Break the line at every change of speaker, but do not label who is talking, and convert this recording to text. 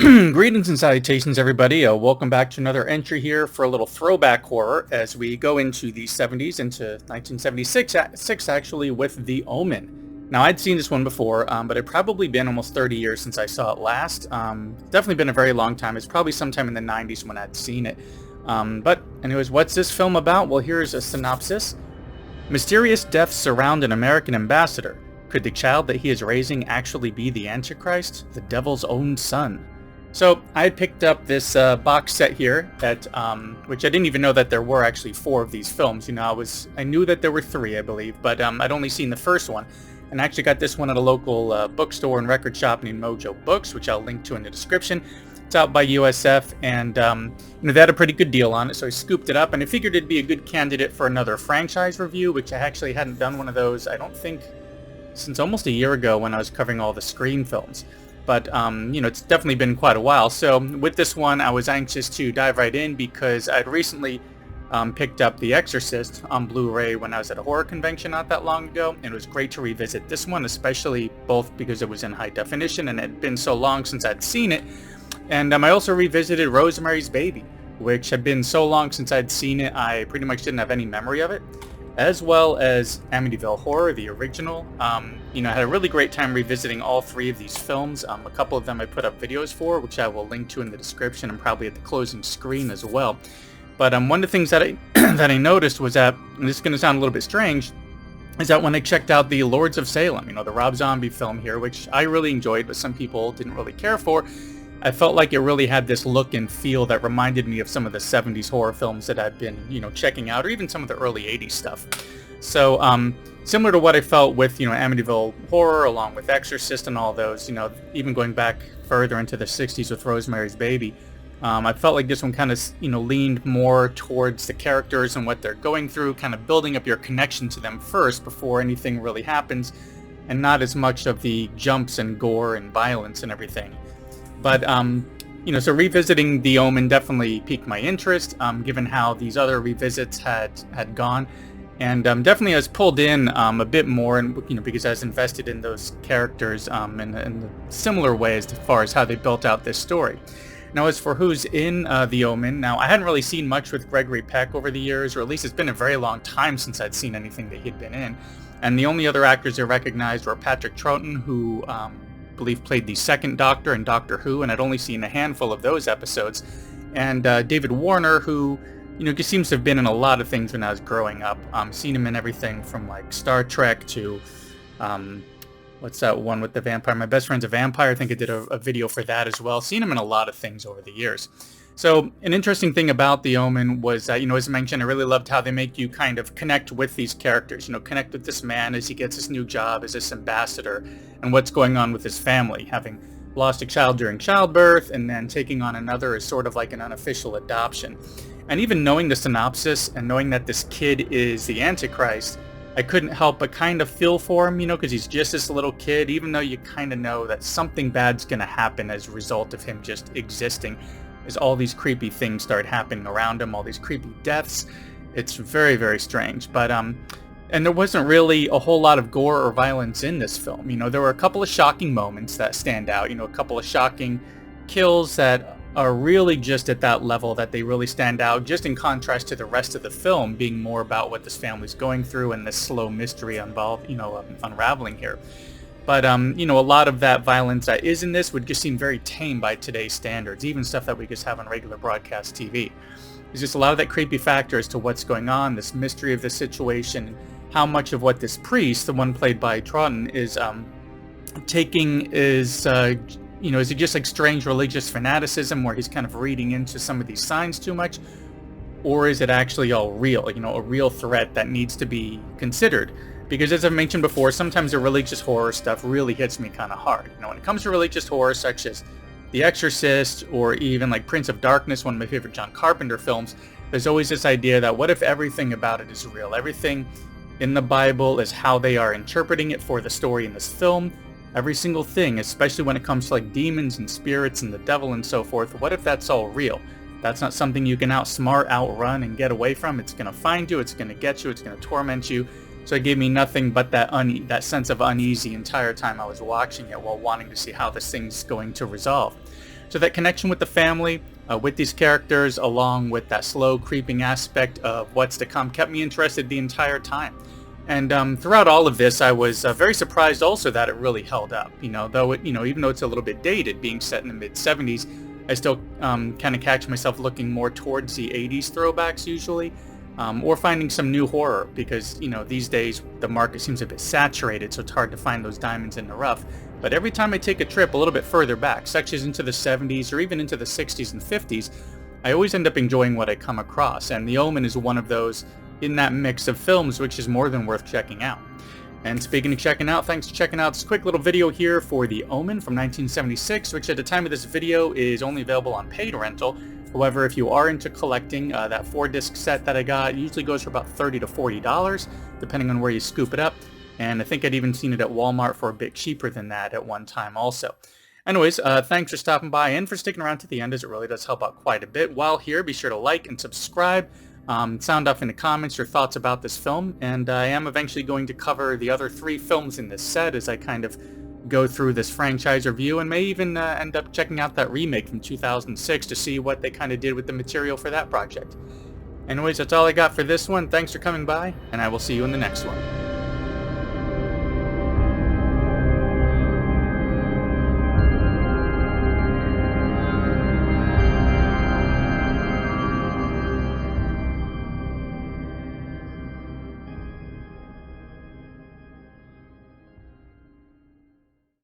Greetings and salutations, everybody. Welcome back to another entry here for a little throwback horror as we go into the 70s, into 1976, actually, with The Omen. Now, I'd seen this one before, but it probably been almost 30 years since I saw it last. Definitely been a very long time. It's probably sometime in the 90s when I'd seen it. But anyways, what's this film about? Well, here's a synopsis. Mysterious deaths surround an American ambassador. Could the child that he is raising actually be the Antichrist, the devil's own son? So I had picked up this box set here at which I didn't even know that there were actually 4 of these films. You know, I knew that there were 3, I believe, but I'd only seen the first one, and I actually got this one at a local bookstore and record shop named Mojo Books, which I'll link to in the description. It's out by USF, and they had a pretty good deal on it, so I scooped it up, and I figured it'd be a good candidate for another franchise review, which I actually hadn't done one of those, I don't think, since almost a year ago when I was covering all the Scream films. But, it's definitely been quite a while. So with this one, I was anxious to dive right in because I'd recently picked up The Exorcist on Blu-ray when I was at a horror convention not that long ago. And it was great to revisit this one, especially both because it was in high definition and it had been so long since I'd seen it. And I also revisited Rosemary's Baby, which had been so long since I'd seen it, I pretty much didn't have any memory of it. As well as Amityville Horror, the original. I had a really great time revisiting all 3 of these films. A couple of them I put up videos for, which I will link to in the description and probably at the closing screen as well. But one of the things that I that I noticed was that, and this is going to sound a little bit strange, is that when I checked out the Lords of Salem, the Rob Zombie film here, which I really enjoyed, but some people didn't really care for, I felt like it really had this look and feel that reminded me of some of the 70s horror films that I'd been, checking out, or even some of the early 80s stuff. So, similar to what I felt with, Amityville Horror, along with Exorcist and all those, even going back further into the 60s with Rosemary's Baby, I felt like this one kind of, leaned more towards the characters and what they're going through, kind of building up your connection to them first before anything really happens, and not as much of the jumps and gore and violence and everything. But, so revisiting The Omen definitely piqued my interest, given how these other revisits had gone. And definitely I was pulled in a bit more, and because I was invested in those characters in a similar way as far as how they built out this story. Now, as for who's in The Omen, now I hadn't really seen much with Gregory Peck over the years, or at least it's been a very long time since I'd seen anything that he'd been in. And the only other actors I recognized were Patrick Troughton, who I believe played the second Doctor in Doctor Who, and I'd only seen a handful of those episodes, and David Warner, who just seems to have been in a lot of things when I was growing up. Seen him in everything from like Star Trek to what's that one with the vampire? My Best Friend's a Vampire. I think I did a video for that as well. Seen him in a lot of things over the years. So an interesting thing about The Omen was, as I mentioned, I really loved how they make you kind of connect with these characters, connect with this man as he gets his new job as this ambassador and what's going on with his family, having lost a child during childbirth and then taking on another as sort of like an unofficial adoption. And even knowing the synopsis and knowing that this kid is the Antichrist, I couldn't help but kind of feel for him, because he's just this little kid, even though you kind of know that something bad's going to happen as a result of him just existing. As all these creepy things start happening around him, all these creepy deaths. It's very, very strange. But, and there wasn't really a whole lot of gore or violence in this film. There were a couple of shocking moments that stand out, a couple of shocking kills that are really just at that level that they really stand out, just in contrast to the rest of the film being more about what this family's going through and this slow mystery unraveling here. But, a lot of that violence that is in this would just seem very tame by today's standards, even stuff that we just have on regular broadcast TV. There's just a lot of that creepy factor as to what's going on, this mystery of the situation, how much of what this priest, the one played by Troughton, is taking is, is it just like strange religious fanaticism where he's kind of reading into some of these signs too much? Or is it actually all real, a real threat that needs to be considered? Because as I've mentioned before, sometimes the religious horror stuff really hits me kind of hard. When it comes to religious horror such as The Exorcist or even like Prince of Darkness, one of my favorite John Carpenter films, there's always this idea that what if everything about it is real? Everything in the Bible is how they are interpreting it for the story in this film. Every single thing, especially when it comes to like demons and spirits and the devil and so forth, what if that's all real? That's not something you can outsmart, outrun, and get away from. It's going to find you, it's going to get you, it's going to torment you. So it gave me nothing but that sense of uneasy entire time I was watching it while wanting to see how this thing's going to resolve. So that connection with the family, with these characters, along with that slow creeping aspect of what's to come, kept me interested the entire time. And throughout all of this, I was very surprised also that it really held up. Though even though it's a little bit dated, being set in the mid '70s, I still kind of catch myself looking more towards the '80s throwbacks usually, or finding some new horror because these days the market seems a bit saturated, so it's hard to find those diamonds in the rough. But every time I take a trip a little bit further back, such as into the '70s or even into the '60s and '50s, I always end up enjoying what I come across, and The Omen is one of those in that mix of films, which is more than worth checking out. And speaking of checking out, thanks for checking out this quick little video here for The Omen from 1976, which at the time of this video is only available on paid rental. However, if you are into collecting, that 4-disc set that I got usually goes for about $30 to $40, depending on where you scoop it up. And I think I'd even seen it at Walmart for a bit cheaper than that at one time also. Anyways, thanks for stopping by and for sticking around to the end, as it really does help out quite a bit. While here, be sure to like and subscribe. Sound off in the comments your thoughts about this film, and I am eventually going to cover the other 3 films in this set as I kind of go through this franchise review, and may even end up checking out that remake from 2006 to see what they kind of did with the material for that project. Anyways, that's all I got for this one. Thanks for coming by, and I will see you in the next one.